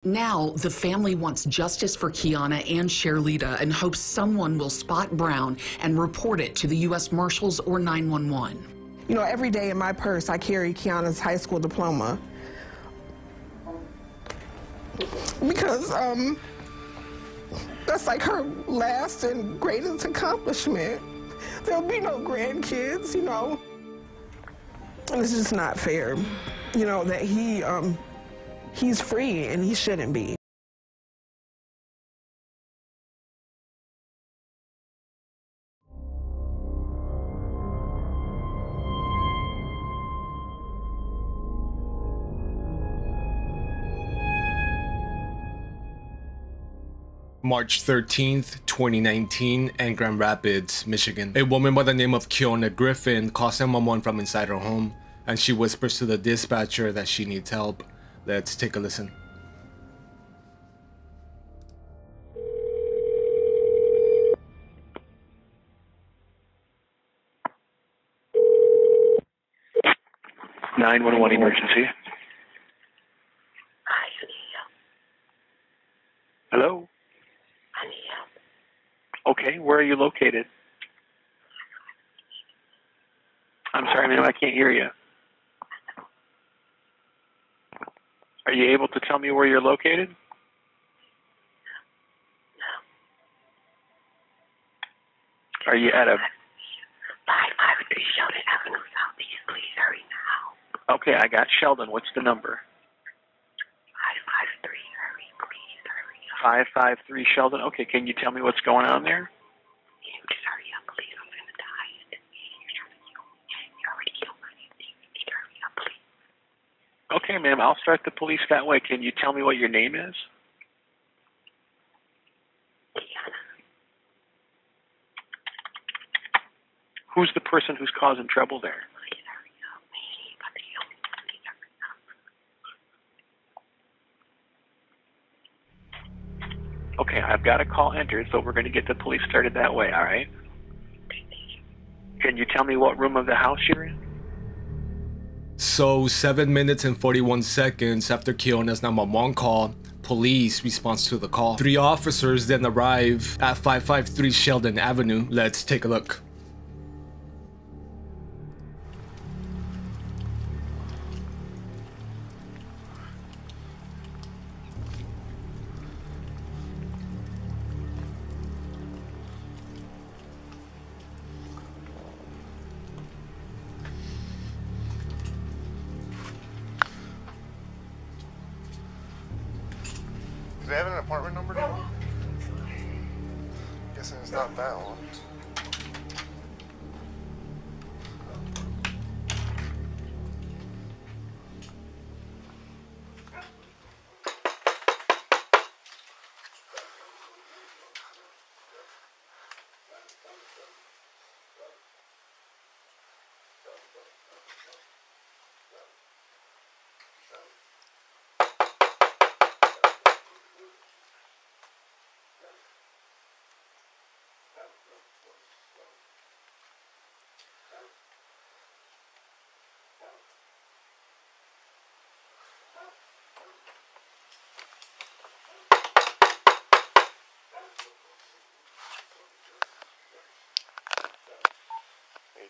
Now, the family wants justice for Kiana and Sherlita and hopes someone will spot Brown and report it to the U.S. Marshals or 911. You know, every day in my purse, I carry Kiana's high school diploma. Because, that's like her last and greatest accomplishment. There'll be no grandkids, you know. And it's just not fair, you know, that he's free and he shouldn't be. March 13th, 2019, in Grand Rapids, Michigan. A woman by the name of Kiana Griffin calls 911 from inside her home, and she whispers to the dispatcher that she needs help. Let's take a listen. (911) emergency. I need help. Hello? I need help. Okay, where are you located? I'm sorry, ma'am, I can't hear you. Are you able to tell me where you're located? No. Are you at a... 553 Sheldon Avenue Southeast. Please hurry now. Okay, I got Sheldon. What's the number? 553. Hurry, please hurry up. 553 Sheldon. Okay, can you tell me what's going on there? Can you just hurry up, please? I'm gonna die. You're trying to kill me. You already killed my name. Just hurry up, please. Okay, ma'am, I'll start the police that way. Can you tell me what your name is? Kiana. Who's the person who's causing trouble there? Please hurry up. He's about to kill me. Please hurry up. Okay, I've got a call entered, so we're going to get the police started that way, all right? Can you tell me what room of the house you're in? So 7 minutes and 41 seconds after Kiana's 911 call, police responds to the call. 3 officers then arrive at 553 Sheldon Avenue. Let's take a look. Do they have an apartment number? Guessing it's not that one.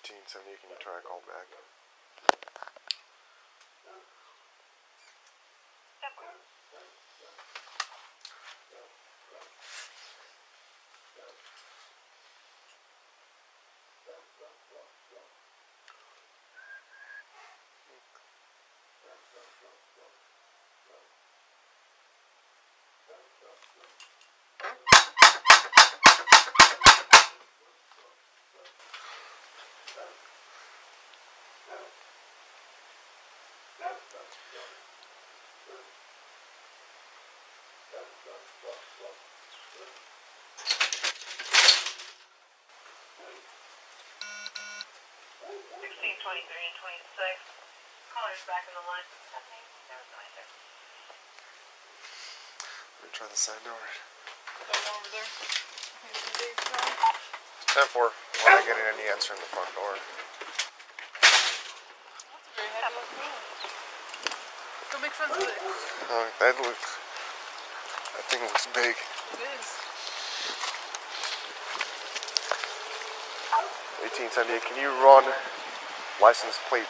$18.70. Can you try a call back? $16.23 and 26. Caller's back in the line. Okay, there's no answer. Let me try the side door. Go over there. 10-4. We're not getting any answer in the front door. That's a very heavy looking room. Go make friends with it. That look. thing looks big. It is. 1878, can you run license plate?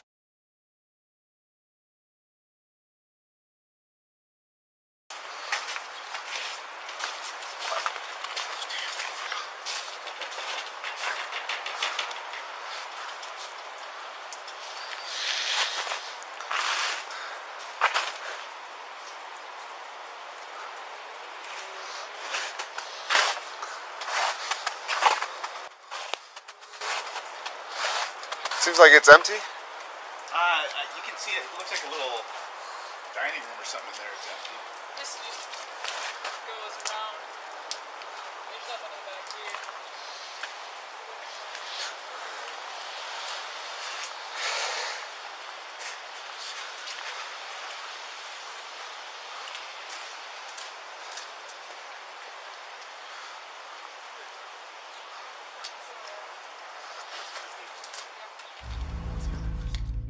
Seems like it's empty. You can see it. It looks like a little dining room or something in there. It's empty. This goes around. There's nothing back here.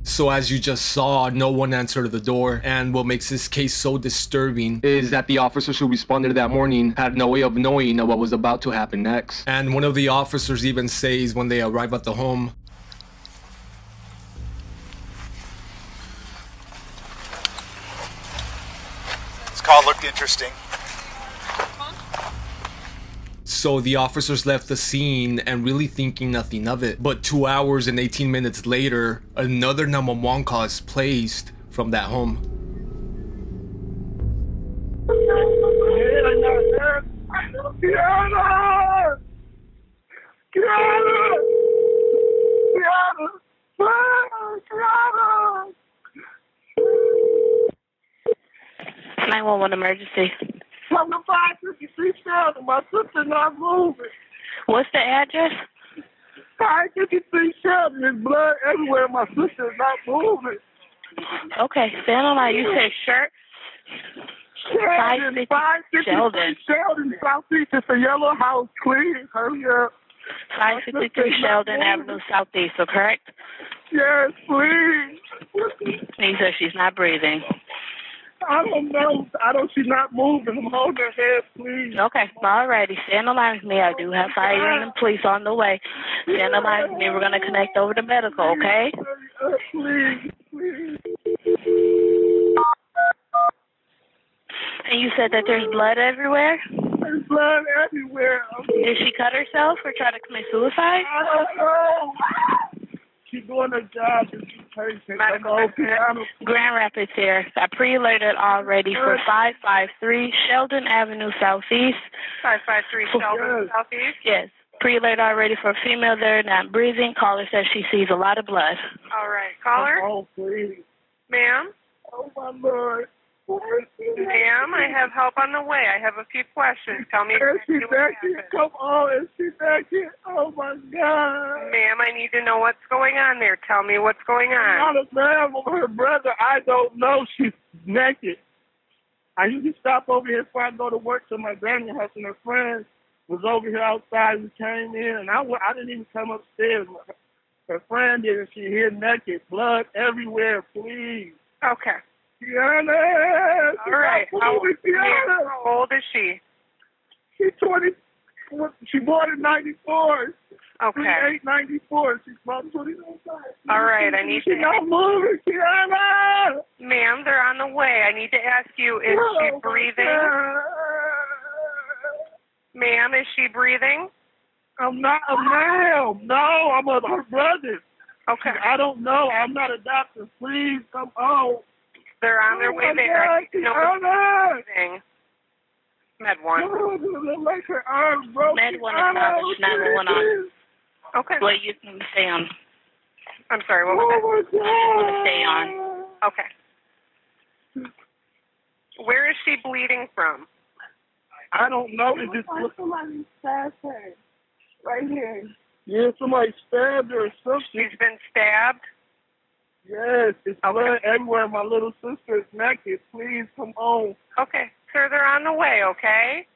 So as you just saw, no one answered the door, and what makes this case so disturbing is that the officers who responded that morning had no way of knowing what was about to happen next. And one of the officers even says when they arrive at the home, This call looked interesting. so the officers left the scene and really thinking nothing of it. But 2 hours and 18 minutes later, another 911 call is placed from that home. Kiana! 911 emergency. Come to 553 Sheldon. My sister's not moving. What's the address? 553 Sheldon. There's blood everywhere. My sister's not moving. Okay, stand on line. You said shirt? Sheldon. 553 Sheldon. Sheldon. Southeast. It's a yellow house. Please, hurry up. 553 Sheldon Avenue Southeast, so correct? Yes, please. You said she's not breathing. I don't know. She's not moving. I'm holding her head, please. Okay, alrighty. Stand on line with me. I do have fire and police on the way. Stand on line with me. We're going to connect over to medical, okay? Please, please. And you said that there's blood everywhere? There's blood everywhere. Did she cut herself or try to commit suicide? I don't know. She's doing her job and she's patient. Medical Grand Rapids here. I pre-alerted already for 553 Sheldon Avenue Southeast. 553 Sheldon Southeast? Yes. Pre-alert already for a female there not breathing. Caller says she sees a lot of blood. All right. Caller? Oh, please. Ma'am? Oh, my Lord. Ma'am, I have help on the way. I have a few questions. Tell me Is she exactly what back here? happened. Come on. Is she back here? Oh, my God. Ma'am, I need to know what's going on there. Tell me what's going on. Not a man with her brother. I don't know. She's naked. I usually stop over here before I go to work to my granny house, and her friend was over here outside and came in, and I didn't even come upstairs. Her friend did, and she here naked, blood everywhere. Please. Okay. Kiana! All right. How old is she? She's 20. She born in 94. Okay. 94. She's about 20. All right. I need She's to. not moving, Kiana! Ma'am, they're on the way. I need to ask you, is she breathing? Ma'am, is she breathing? I'm not a ma'am. No, I'm her brother. Okay. I don't know. I'm not a doctor. Please come on. They're on their way there. I need to know if she's breathing. Med 1. Like her arms broken. Med 1 acknowledged 911 on. Okay. Well, you can stay on. I'm sorry, what was Oh, You my want to God. stay on. Okay. Where is she bleeding from? I don't know. It just looks somebody stabbed her. Right here. Yeah, somebody stabbed her or something. She's been stabbed? Yes, it's blood everywhere. My little sister is naked. Please come on. Okay. Sir, they're on the way, okay?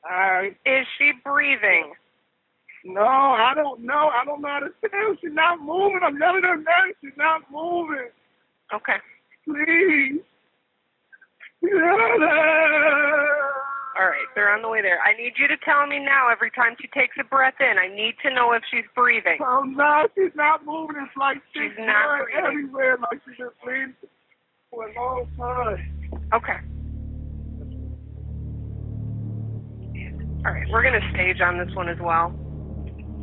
All right. Is she breathing? No, I don't know. I don't know how to tell. She's not moving. I'm telling her now. She's not moving. Okay. Please. They're on the way there. I need you to tell me now every time she takes a breath in. I need to know if she's breathing. Oh, no, she's not moving. It's like she's not breathing. Everywhere, like she's been bleeding for a long time. Okay. All right, we're going to stage on this one as well.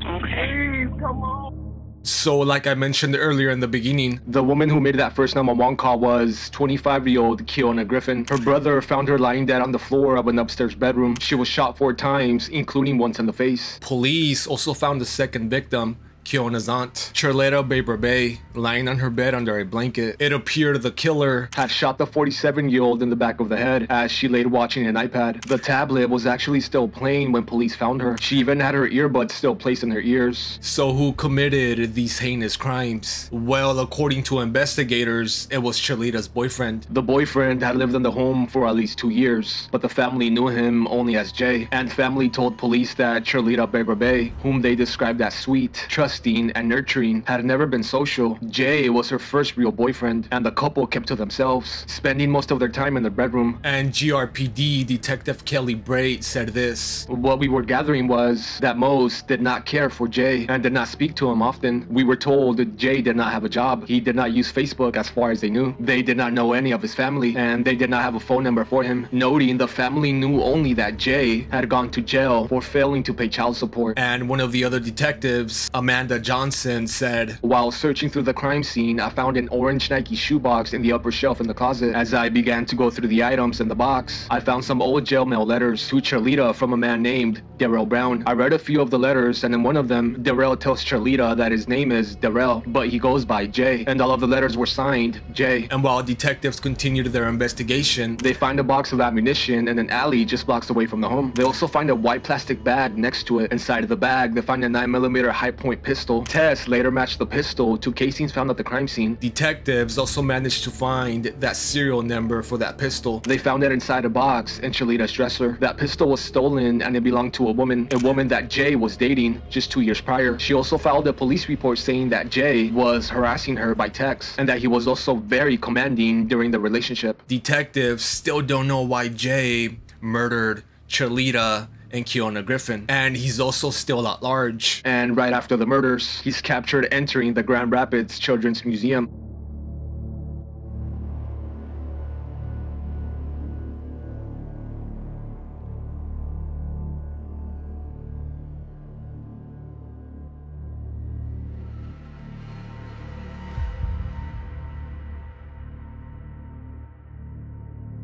Okay. Please, come on. So like I mentioned earlier in the beginning, the woman who made that first 911 call was 25-year-old Kiona Griffin. Her brother found her lying dead on the floor of an upstairs bedroom. She was shot 4 times, including once in the face. Police also found the second victim, Kiona's aunt, Charletta Bay, lying on her bed under a blanket. It appeared the killer had shot the 47-year-old in the back of the head as she laid watching an iPad. The tablet was actually still playing when police found her. She even had her earbuds still placed in her ears. So who committed these heinous crimes? Well, according to investigators, it was Charletta's boyfriend. The boyfriend had lived in the home for at least 2 years, but the family knew him only as Jay. And family told police that Charletta Bay, whom they described as sweet, trusting, and nurturing, had never been social. Jay was her first real boyfriend, and the couple kept to themselves, spending most of their time in their bedroom. And GRPD Detective Kelly Bray said this: what we were gathering was that most did not care for Jay and did not speak to him often. We were told that Jay did not have a job. He did not use Facebook as far as they knew. They did not know any of his family, and they did not have a phone number for him, noting the family knew only that Jay had gone to jail for failing to pay child support. And one of the other detectives, Amanda Johnson, said, while searching through the crime scene, I found an orange Nike shoebox in the upper shelf in the closet. As I began to go through the items in the box, I found some old jail mail letters to Charletta from a man named Derrell Brown. I read a few of the letters, and in one of them, Derrell tells Charletta that his name is Derrell, but he goes by Jay, and all of the letters were signed Jay. And while detectives continued their investigation, they find a box of ammunition in an alley just blocks away from the home. They also find a white plastic bag next to it. Inside of the bag, they find a 9mm high-point pistol. Tests later matched the pistol to casings found at the crime scene. Detectives also managed to find that serial number for that pistol. They found it inside a box in Charletta's dresser. That pistol was stolen, and it belonged to a woman that Jay was dating just 2 years prior. She also filed a police report saying that Jay was harassing her by text and that he was also very commanding during the relationship. Detectives still don't know why Jay murdered Charletta and Kiona Griffin, and he's also still at large. And right after the murders, he's captured entering the Grand Rapids Children's Museum.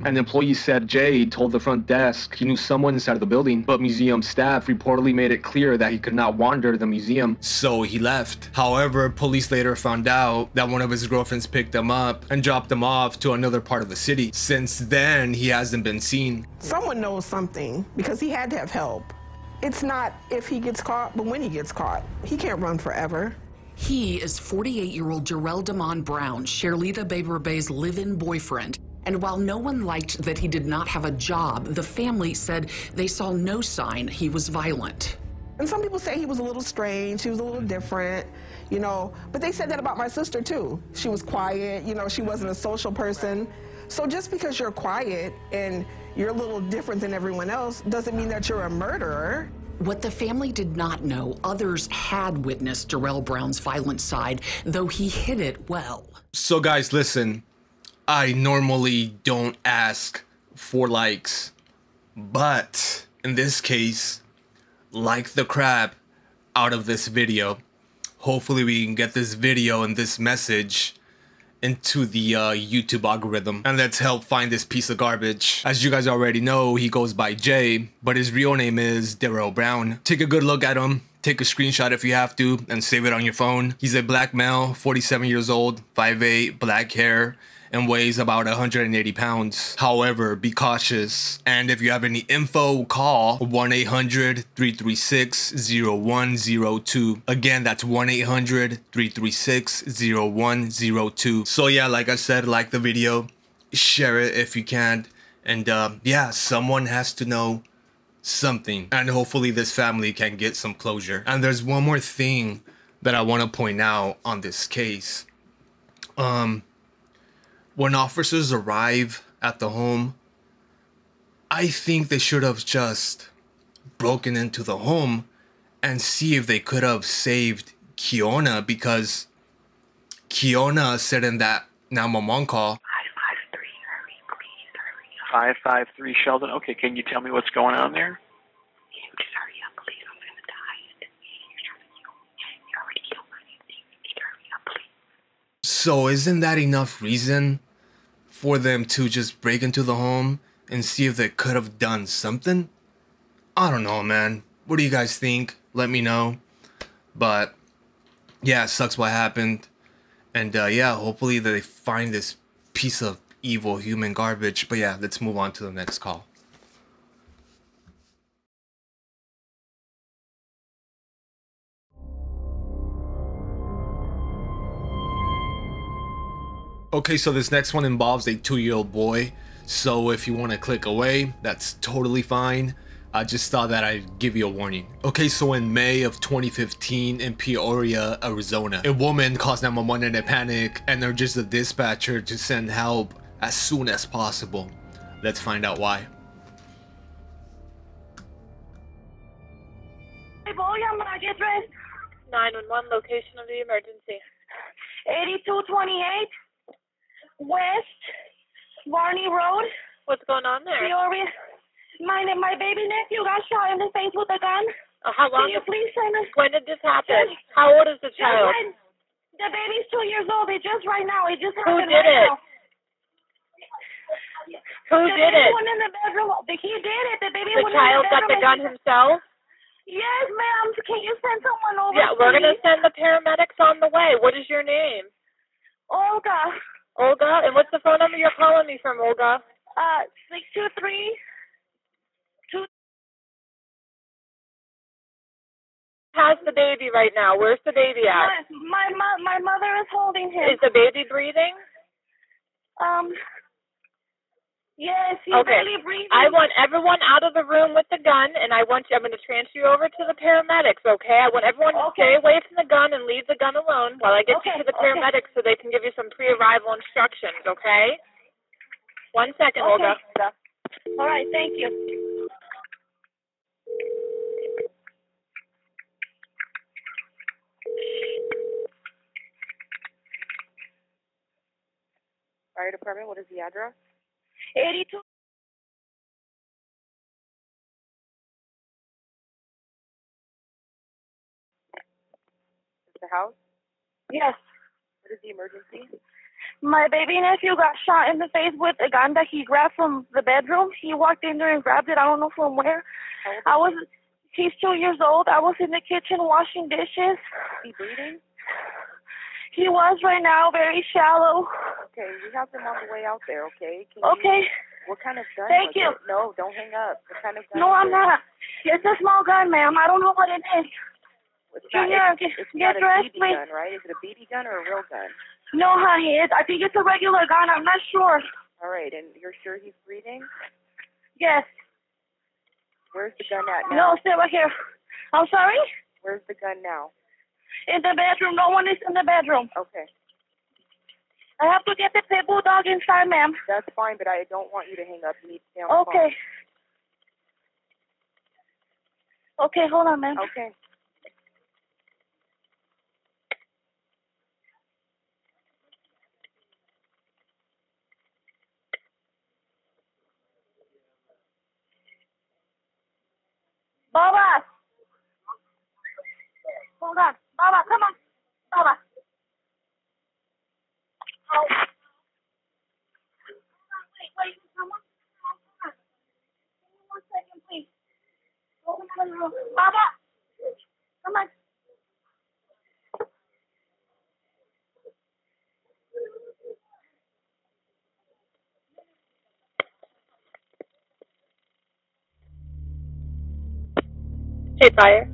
An employee said Jay told the front desk he knew someone inside of the building, but museum staff reportedly made it clear that he could not wander the museum, so he left. However, police later found out that one of his girlfriends picked him up and dropped him off to another part of the city. Since then, he hasn't been seen. Someone knows something, because he had to have help. It's not if he gets caught, but when he gets caught. He can't run forever. He is 48-year-old Jarrell Damon Brown, Charletta Bay's live-in boyfriend. And while no one liked that he did not have a job, the family said they saw no sign he was violent. And some people say he was a little strange, he was a little different, you know, but they said that about my sister too. She was quiet, you know, she wasn't a social person. So just because you're quiet and you're a little different than everyone else doesn't mean that you're a murderer. What the family did not know, others had witnessed Jarrell Brown's violent side, though he hid it well. So guys, listen. I normally don't ask for likes, but in this case, like the crap out of this video. Hopefully we can get this video and this message into the YouTube algorithm, and let's help find this piece of garbage. As you guys already know, he goes by Jay, but his real name is Derrell Brown. Take a good look at him. Take a screenshot if you have to and save it on your phone. He's a black male, 47 years old, 5'8", black hair, and weighs about 180 pounds. However, be cautious. And if you have any info, call 1-800-336-0102. Again, that's 1-800-336-0102. So yeah, like I said, like the video, share it if you can. And yeah, someone has to know something. And hopefully this family can get some closure. And there's one more thing that I want to point out on this case. When officers arrive at the home, I think they should have just broken into the home and see if they could have saved Kiona, because Kiona said in that 911 call. 553, hurry, please, hurry up. 553 Sheldon. Okay, can you tell me what's going on there? Just hurry up, please. I'm gonna die. You already killed my name. Hurry up, please. So isn't that enough reason for them to just break into the home and see if they could have done something? I don't know, man. What do you guys think? Let me know. But yeah, it sucks what happened. And yeah, hopefully they find this piece of evil human garbage. But yeah, let's move on to the next call. Okay, so this next one involves a 2-year-old boy. So if you want to click away, that's totally fine. I just thought that I'd give you a warning. Okay, so in May of 2015 in Peoria, Arizona, a woman calls 911 in a panic and urges the dispatcher to send help as soon as possible. Let's find out why. Hey, boy, I'm gonna get dressed. 911, location of the emergency. 8228 West Barney Road. What's going on there? Peoria. My baby nephew got shot in the face with a gun. How long? Can you please send us? When did this happen? How old is the child? The baby's 2 years old. It just right now. It just Who happened did right it? now. Who did it? Went in the bedroom. He did it. The baby The went child in the got the gun bedroom. himself? Yes, ma'am. Can you send someone over? Yeah, we're going to please? send the paramedics on the way. What is your name? Olga. Olga? And what's the phone number you're calling me from, Olga? 623. Has the baby right now? Where's the baby at? My mother is holding him. Is the baby breathing? Yes, he's Okay. barely breathing. I want everyone out of the room with the gun, and I'm going to transfer you over to the paramedics, okay? I want everyone to stay away from the gun and leave the gun alone while I get you to the paramedics so they can give you some pre-arrival instructions, okay? 1 second, Olga. All right, thank you. Fire department, what is the address? 82. Is the house? Yes. What is the emergency? My baby nephew got shot in the face with a gun that he grabbed from the bedroom. He walked in there and grabbed it. I don't know from where. He's 2 years old. I was in the kitchen washing dishes. Is he breathing? He was right now, very shallow. Okay, we have them on the way out there, okay? What kind of gun Thank was you. it? No, don't hang up. What kind of gun No, is I'm it? not. It's a small gun, ma'am. I don't know what it is. It's Junior, not get a dressed, BB please. gun, right? Is it a BB gun or a real gun? No, honey. I think it's a regular gun. I'm not sure. All right, and you're sure he's breathing? Yes. Where's the gun at No, now? stay right here. I'm sorry? Where's the gun now? In the bedroom. No one is in the bedroom. Okay. I have to get the pit bull dog inside, ma'am. That's fine, but I don't want you to hang up. You need to stay on the Okay. phone. Okay, hold on, ma'am. Okay. Baba! Hold on. Baba, come on. Baba. Oh. Wait. Come on. Give me 1 second, please. Hold on in the room. Baba! Come on. Hey, fire.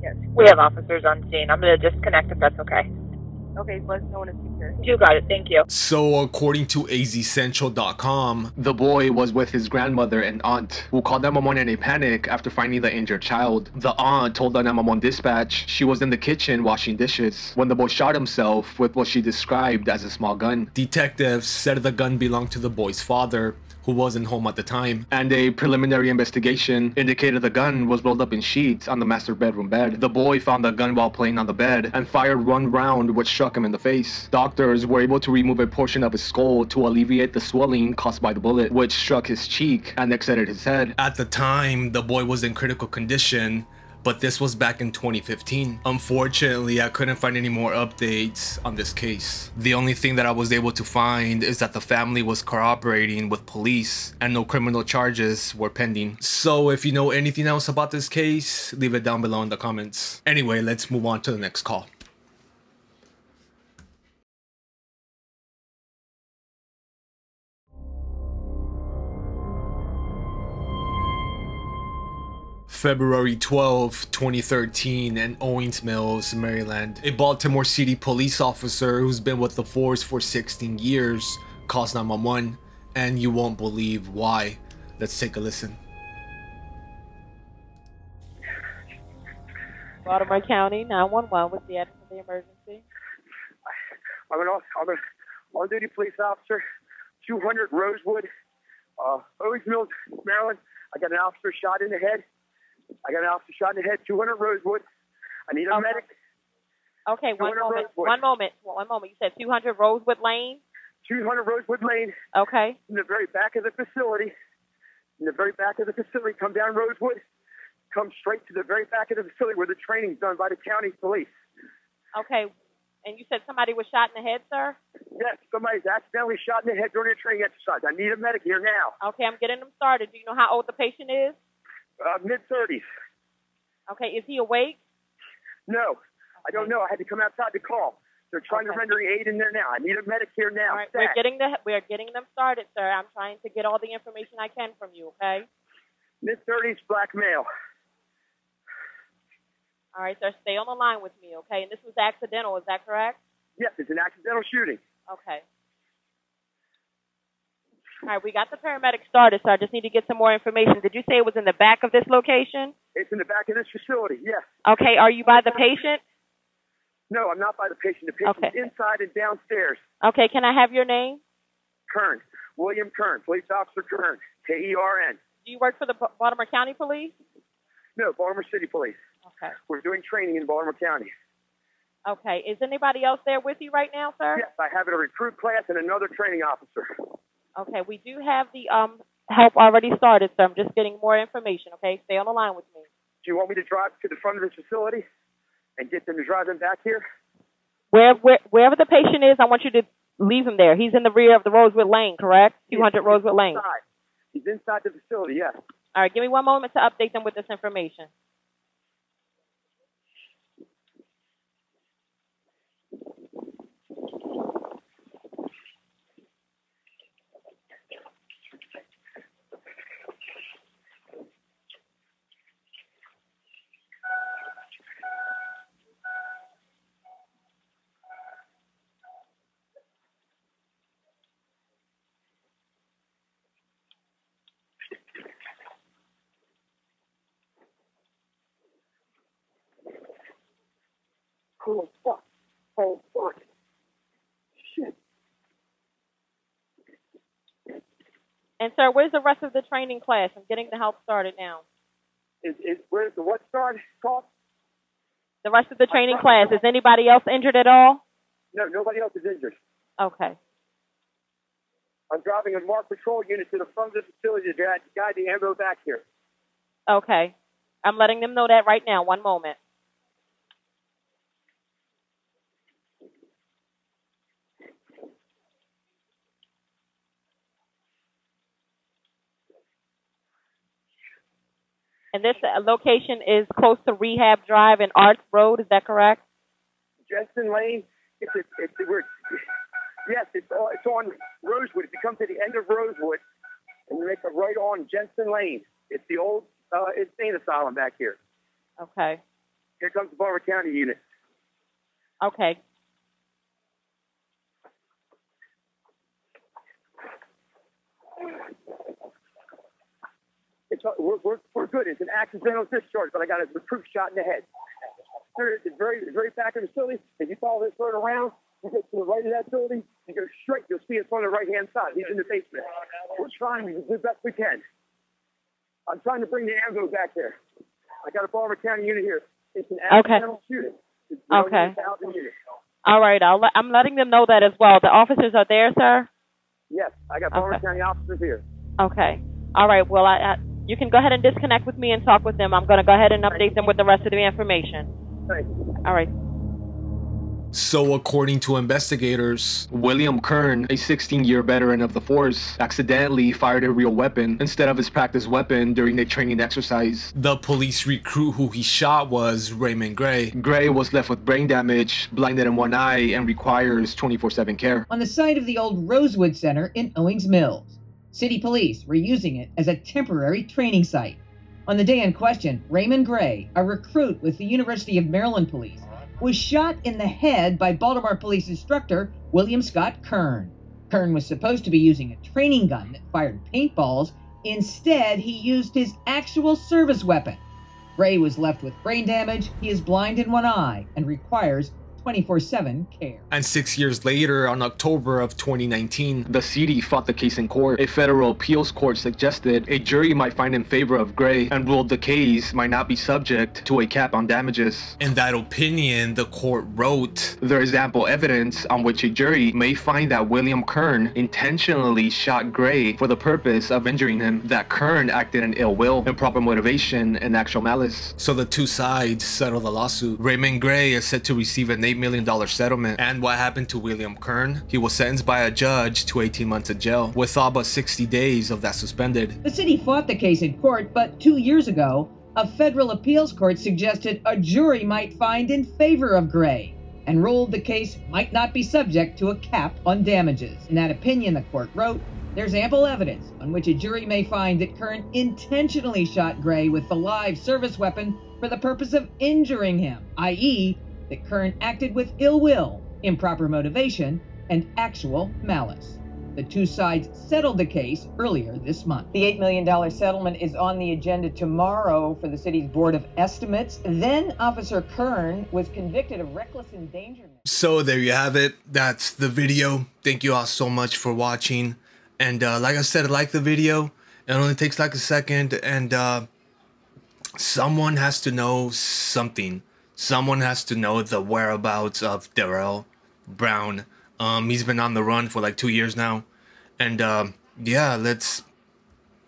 Yes. We have officers on scene. I'm going to disconnect if that's okay. Okay, let us know when it's secure. You got it. Thank you. So according to azcentral.com, the boy was with his grandmother and aunt, who called 911 in a panic after finding the injured child. The aunt told the 911 dispatch she was in the kitchen washing dishes when the boy shot himself with what she described as a small gun. Detectives said the gun belonged to the boy's father, who wasn't home at the time. And a preliminary investigation indicated the gun was rolled up in sheets on the master bedroom bed. The boy found the gun while playing on the bed and fired one round which struck him in the face. Doctors were able to remove a portion of his skull to alleviate the swelling caused by the bullet, which struck his cheek and excited his head. At the time, the boy was in critical condition, but this was back in 2015. Unfortunately, I couldn't find any more updates on this case. The only thing that I was able to find is that the family was cooperating with police and no criminal charges were pending. So if you know anything else about this case, leave it down below in the comments. Anyway, let's move on to the next call. February 12, 2013 in Owings Mills, Maryland. A Baltimore City police officer who's been with the force for 16 years calls 911, and you won't believe why. Let's take a listen. Baltimore County 911 with the address of the emergency. I'm an on-duty police officer, 200 Rosewood, Owings Mills, Maryland. I got an officer shot in the head. 200 Rosewood. I need a medic. Okay, one moment. You said 200 Rosewood Lane? 200 Rosewood Lane. Okay. In the very back of the facility. Come down Rosewood. Come straight to the very back of the facility where the training's done by the county police. Okay. And you said somebody was shot in the head, sir? Yes, somebody's accidentally shot in the head during a training exercise. I need a medic here now. Okay, I'm getting them started. Do you know how old the patient is? Mid-30s. Okay, is he awake? No, I don't know. I had to come outside to call. They're trying to render aid in there now. I need a medic here now. All right, we're getting them started, sir. I'm trying to get all the information I can from you, okay? Mid-30s, black male. All right, sir, stay on the line with me, okay? And this was accidental, is that correct? Yes, it's an accidental shooting. Okay. All right, we got the paramedics started, so I just need to get some more information. Did you say it was in the back of this location? It's in the back of this facility, yes. Okay, are you by the patient? No, I'm not by the patient. The patient's inside and downstairs. Okay, can I have your name? Kern. William Kern, Police Officer Kern, K-E-R-N. Do you work for the Baltimore County Police? No, Baltimore City Police. Okay. We're doing training in Baltimore County. Okay, is anybody else there with you right now, sir? Yes, I have a recruit class and another training officer. Okay, we do have the help already started, so I'm just getting more information, okay? Stay on the line with me. Do you want me to drive to the front of this facility and get them to drive them back here? Wherever the patient is, I want you to leave him there. He's in the rear of the Rosewood Lane, correct? 200 Rosewood Lane. He's inside the facility, yes. All right, give me one moment to update them with this information. Oh, fuck. Oh, fuck. Shit. And, sir, where's the rest of the training class? I'm getting the help started now. Where's the what started? The rest of the training class. Is anybody else injured at all? No, nobody else is injured. Okay. I'm driving a marked patrol unit to the front of the facility to guide the ambo back here. Okay. I'm letting them know that right now. One moment. And this location is close to Rehab Drive and Arts Road. Is that correct? Jensen Lane. Yes, it's on Rosewood. If you come to the end of Rosewood and you make a right on Jensen Lane, it's the old insane asylum back here. Okay. Here comes the Baltimore County unit. Okay. We're good. It's an accidental discharge, but I got a recruit shot in the head. It's very back of the facility. If you follow this road around, You get to the right of that building, you go straight, you'll see us on the right-hand side. He's in the basement. We're trying to do the best we can. I'm trying to bring the ambo back there. I got a Baltimore County unit here. It's an accidental shooting. Okay. All right. I'm letting them know that as well. The officers are there, sir? Yes, I got Baltimore County officers here. Okay. All right. Well, you can go ahead and disconnect with me and talk with them. I'm going to go ahead and update them with the rest of the information. Thank you. All right. So according to investigators, William Kern, a 16-year veteran of the force, accidentally fired a real weapon instead of his practice weapon during a training exercise. The police recruit who he shot was Raymond Gray. Gray was left with brain damage, blinded in one eye, and requires 24/7 care. On the site of the old Rosewood Center in Owings Mills, city police were using it as a temporary training site. On the day in question, Raymond Gray, a recruit with the University of Maryland Police, was shot in the head by Baltimore Police instructor William Scott Kern. Kern was supposed to be using a training gun that fired paintballs. Instead, he used his actual service weapon. Gray was left with brain damage, he is blind in one eye, and requires 24/7 care. And 6 years later, on October of 2019, the city fought the case in court. A federal appeals court suggested a jury might find in favor of Gray and ruled the case might not be subject to a cap on damages. In that opinion, the court wrote, there is ample evidence on which a jury may find that William Kern intentionally shot Gray for the purpose of injuring him, that Kern acted in ill will, improper motivation, and actual malice. So the two sides settled the lawsuit. Raymond Gray is said to receive an $8 million settlement. And what happened to William Kern? He was sentenced by a judge to 18 months in jail, with all but 60 days of that suspended. The city fought the case in court, but 2 years ago, a federal appeals court suggested a jury might find in favor of Gray and ruled the case might not be subject to a cap on damages. In that opinion, the court wrote, there's ample evidence on which a jury may find that Kern intentionally shot Gray with the live service weapon for the purpose of injuring him, i.e., that Kern acted with ill will, improper motivation, and actual malice. The two sides settled the case earlier this month. The $8 million settlement is on the agenda tomorrow for the city's Board of Estimates. Then Officer Kern was convicted of reckless endangerment. So there you have it. That's the video. Thank you all so much for watching. And like I said, like the video. It only takes like a second. And someone has to know something. Someone has to know the whereabouts of Derrell Brown. He's been on the run for like 2 years now. And yeah, let's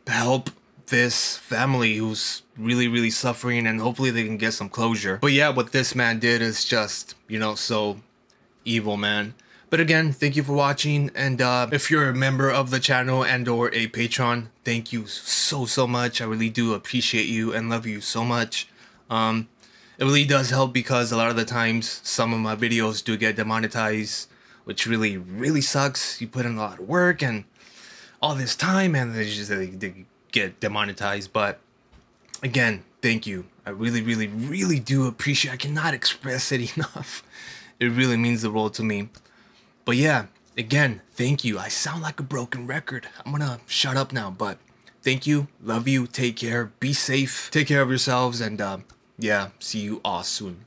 help this family who's really suffering, and hopefully they can get some closure. But yeah, what this man did is just, you know, so evil, man. But again, thank you for watching. And if you're a member of the channel and or a patron, thank you so much. I really do appreciate you and love you so much. It really does help, because a lot of the times some of my videos do get demonetized, which really sucks. You put in a lot of work and all this time, and they get demonetized. But again, thank you. I really do appreciate it. I cannot express it enough. It really means the world to me. But yeah, again, thank you. I sound like a broken record. I'm gonna shut up now, but thank you. Love you. Take care. Be safe. Take care of yourselves, and yeah, see you all soon.